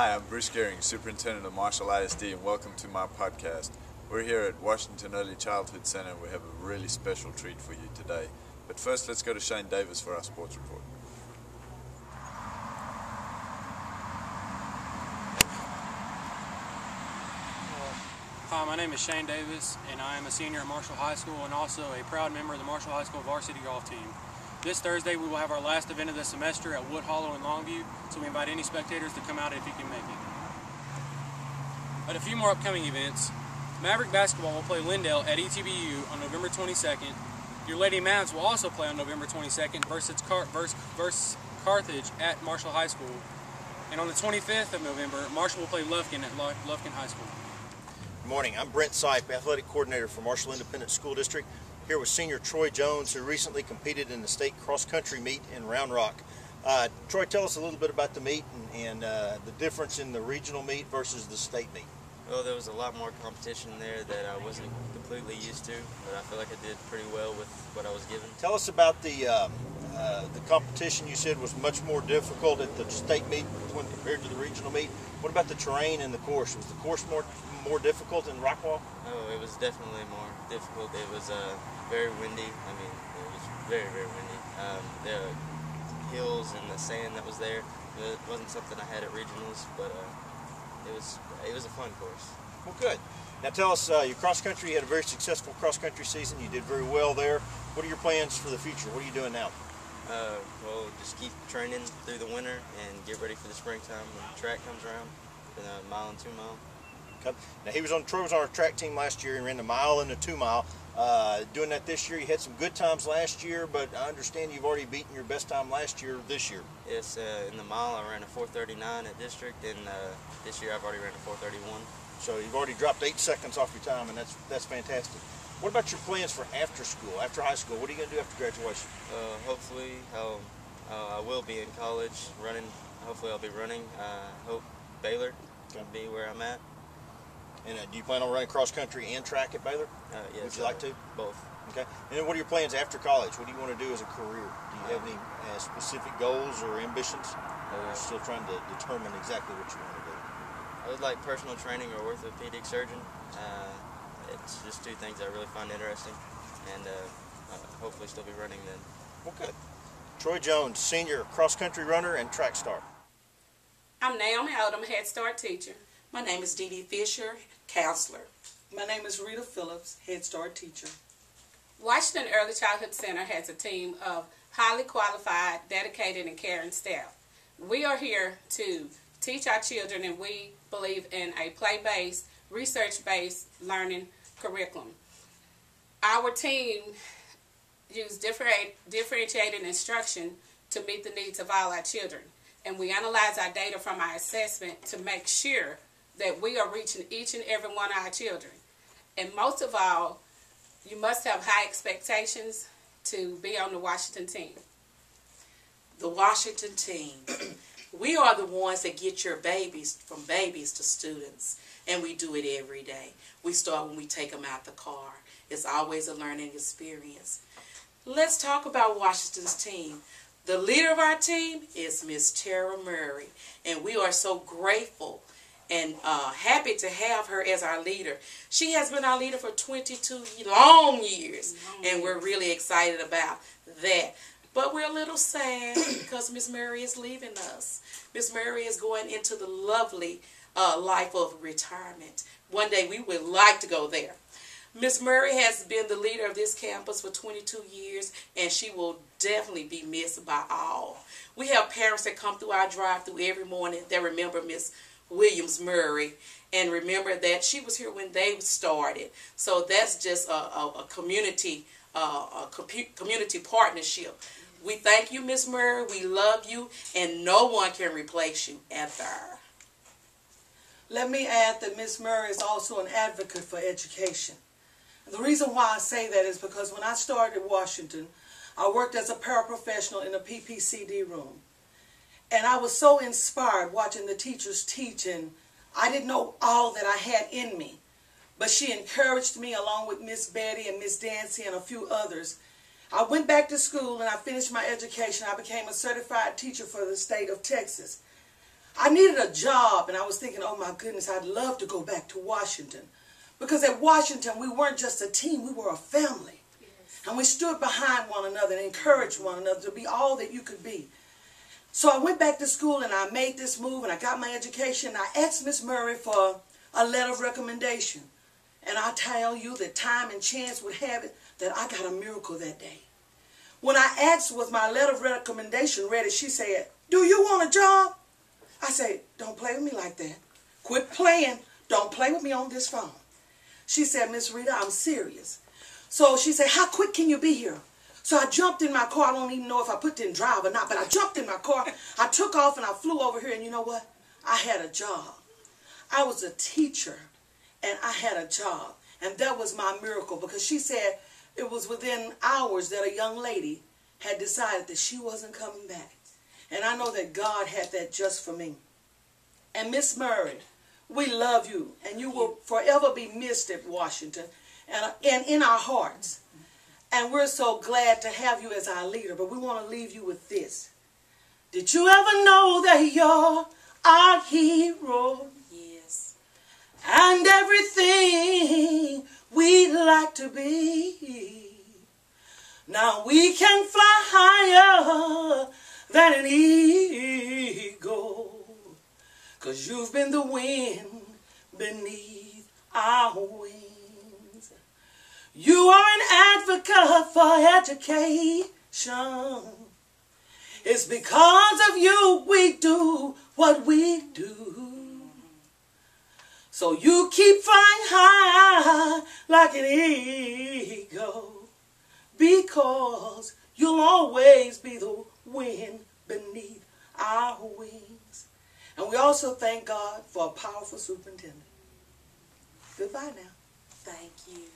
Hi, I'm Bruce Gehring, Superintendent of Marshall ISD, and welcome to my podcast. We're here at Washington Early Childhood Center, and we have a really special treat for you today. But first, let's go to Shane Davis for our sports report. Hi, my name is Shane Davis, and I am a senior at Marshall High School and also a proud member of the Marshall High School varsity golf team. This Thursday, we will have our last event of the semester at Wood Hollow in Longview, so we invite any spectators to come out if you can make it. But a few more upcoming events. Maverick Basketball will play Lindale at ETBU on November 22nd. Your Lady Mavs will also play on November 22nd versus Carthage at Marshall High School. And on the 25th of November, Marshall will play Lufkin at Lufkin High School. Good morning. I'm Brent Sipe, Athletic Coordinator for Marshall Independent School District, here with senior Troy Jones, who recently competed in the state cross-country meet in Round Rock. Troy, tell us a little bit about the meet and the difference in the regional meet versus the state meet. Well, there was a lot more competition there that I wasn't completely used to, but I feel like I did pretty well with what I was given. Tell us about the competition. You said was much more difficult at the state meet when compared to the regional meet. What about the terrain and the course? Was the course more difficult in Rockwall? Oh, it was definitely more difficult. It was very windy. I mean, it was very, very windy. The hills and the sand that was there, it wasn't something I had at regionals, but it was a fun course. Well, good. Now tell us, your cross-country, you had a very successful cross-country season. You did very well there. What are your plans for the future? What are you doing now? Well, just keep training through the winter and get ready for the springtime when the track comes around, in a mile and 2 mile. Okay. Now Troy was on our track team last year and ran the mile and the 2 mile. Doing that this year, you had some good times last year, but I understand you've already beaten your best time last year this year. Yes, in the mile I ran a 4:39 at district, and this year I've already ran a 4:31. So you've already dropped 8 seconds off your time, and that's fantastic. What about your plans for after school, after high school? What are you going to do after graduation? Hopefully I will be in college running. Hopefully I'll be running. Hope Baylor can be where I'm at. And do you plan on running cross country and track at Baylor? Yes. Would you like to? Both. Okay. And then what are your plans after college? What do you want to do as a career? Do you have any specific goals or ambitions? Or are you still trying to determine exactly what you want to do? I would like personal training or orthopedic surgeon. It's just two things I really find interesting, and hopefully still be running then. Well, good. Troy Jones, senior cross-country runner and track star. I'm Naomi Odom, Head Start teacher. My name is Dee Dee Fisher, counselor. My name is Rita Phillips, Head Start teacher. Washington Early Childhood Center has a team of highly qualified, dedicated, and caring staff. We are here to teach our children, and we believe in a play-based, research-based learning curriculum. Our team uses differentiated instruction to meet the needs of all our children, and we analyze our data from our assessment to make sure that we are reaching each and every one of our children. And most of all, you must have high expectations to be on the Washington team. The Washington team. We are the ones that get your babies from babies to students, and we do it every day. We start when we take them out the car. It's always a learning experience. Let's talk about Washington's team. The leader of our team is Miss Tara Murray, and we are so grateful and happy to have her as our leader. She has been our leader for 22 long years, and we're really excited about that. But we're a little sad because Miss Murray is leaving us. Miss Murray is going into the lovely life of retirement. One day we would like to go there. Miss Murray has been the leader of this campus for 22 years, and she will definitely be missed by all. We have parents that come through our drive-thru every morning that remember Miss Williams Murray and remember that she was here when they started. So that's just a community partnership. We thank you, Miss Murray. We love you, and no one can replace you ever. Let me add that Miss Murray is also an advocate for education. And the reason why I say that is because when I started at Washington, I worked as a paraprofessional in a PPCD room. And I was so inspired watching the teachers teach, and I didn't know all that I had in me. But she encouraged me along with Miss Betty and Miss Dancy and a few others. I went back to school and I finished my education. I became a certified teacher for the state of Texas. I needed a job, and I was thinking, oh my goodness, I'd love to go back to Washington. Because at Washington, we weren't just a team, we were a family. Yes. And we stood behind one another and encouraged one another to be all that you could be. So I went back to school and I made this move and I got my education. I asked Miss Murray for a letter of recommendation. And I tell you that time and chance would have it that I got a miracle that day. When I asked was my letter of recommendation ready, she said, do you want a job? I said, don't play with me like that. Quit playing. Don't play with me on this phone. She said, Miss Rita, I'm serious. So she said, how quick can you be here? So I jumped in my car. I don't even know if I put it in drive or not, but I jumped in my car. I took off and I flew over here, and you know what? I had a job. I was a teacher, and I had a job. And that was my miracle, because she said it was within hours that a young lady had decided that she wasn't coming back. And I know that God had that just for me. And Miss Murray, we love you, and you will forever be missed at Washington and in our hearts. And we're so glad to have you as our leader, but we want to leave you with this. Did you ever know that you're our hero? Yes. And everything we'd like to be. Now we can fly higher than an eagle, 'cause you've been the wind beneath our wings. You are an advocate for education. It's because of you we do what we do. So you keep flying high like an eagle, because you'll always be the wind beneath our wings. And we also thank God for a powerful superintendent. Goodbye now. Thank you.